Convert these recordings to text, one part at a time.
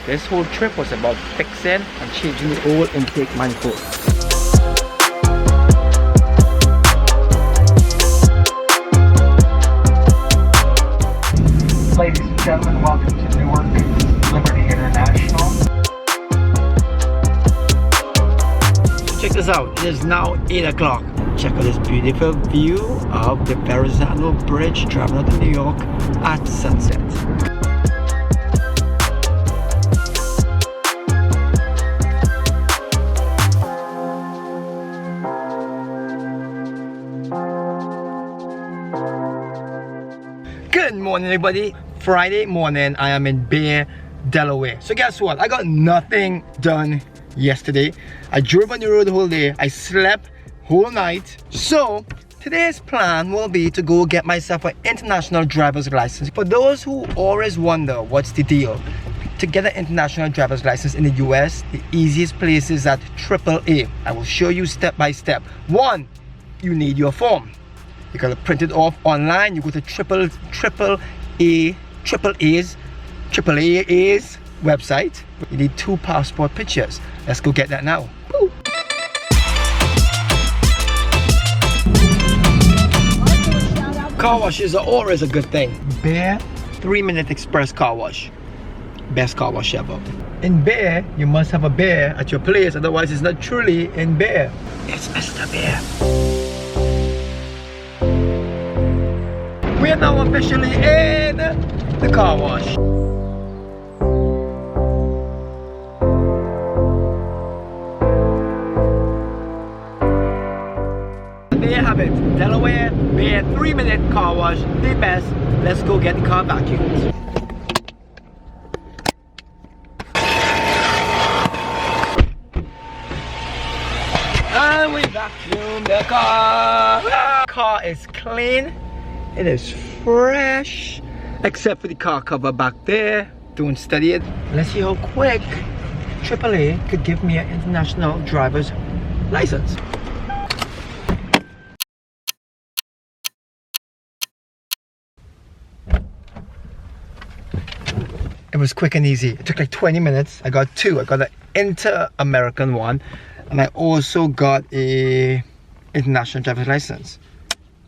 This whole trip was about fixing and changing the oil intake manifold. Ladies and gentlemen, welcome to Newark Liberty International. So check this out, it is now 8 o'clock. Check out this beautiful view of the Verrazano Bridge driving out to New York at sunset. Good morning everybody. Friday morning, I am in Bear, Delaware. So guess what? I got nothing done yesterday. I drove on the road the whole day. I slept whole night. So today's plan will be to go get myself an international driver's license. For those who always wonder what's the deal, to get an international driver's license in the US, the easiest place is at AAA. I will show you step by step. One, you need your form. You gotta print it off online. You go to AAA's website. You need 2 passport pictures. Let's go get that now. Woo. Car washes are always a good thing. Bear 3-minute express car wash. Best car wash ever. In Bear, you must have a bear at your place, otherwise it's not truly in Bear. It's Mr. Bear. We are now officially in the car wash. There you have it, Delaware Bear 3-minute car wash, the best. Let's go get the car vacuumed. And we vacuum the car. The car is clean. It is fresh, except for the car cover back there. Don't study it. Let's see how quick AAA could give me an international driver's license. It was quick and easy. It took like 20 minutes. I got 2. I got an inter-American one, and I also got a international driver's license.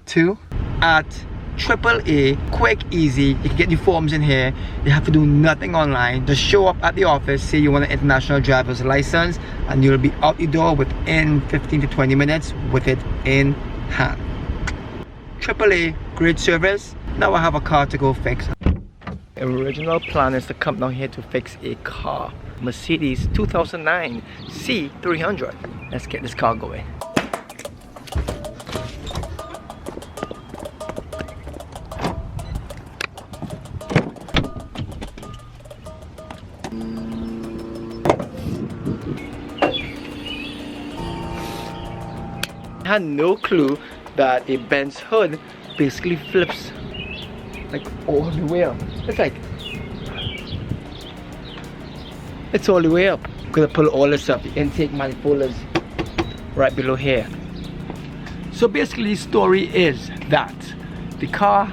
2 at AAA, quick, easy. You can get your forms in here. You have to do nothing online. Just show up at the office, say you want an international driver's license, and you'll be out the door within 15 to 20 minutes with it in hand. AAA, great service. Now I have a car to go fix. The original plan is to come down here to fix a car. Mercedes 2009 C300. Let's get this car going. I had no clue that a Benz hood basically flips like all the way up. It's all the way up. I'm gonna pull all this up. The intake manifold is right below here. So basically the story is that the car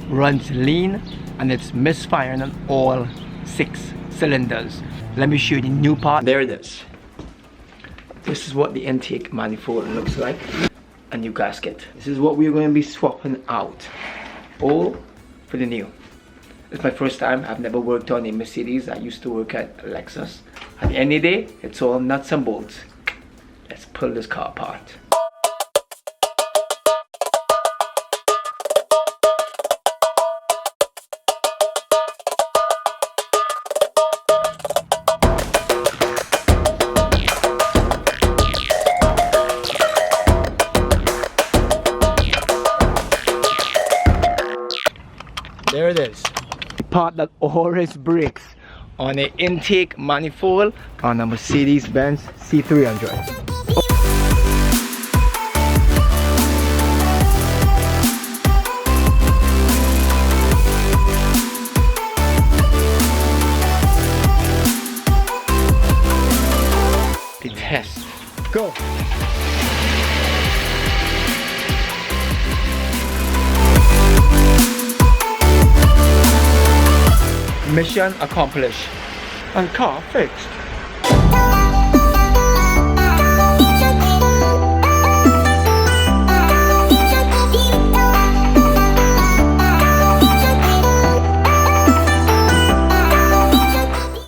runs lean and it's misfiring on all 6 cylinders. Let me show you the new part. There it is. This is what the intake manifold looks like. A new gasket. This is what we're going to be swapping out. Old for the new. It's my first time. I've never worked on a Mercedes. I used to work at Lexus. At the end of the day, it's all nuts and bolts. Let's pull this car apart. There it is. The part that always breaks on an intake manifold on a Mercedes-Benz C300. The test. Go. Mission accomplished. and car fixed.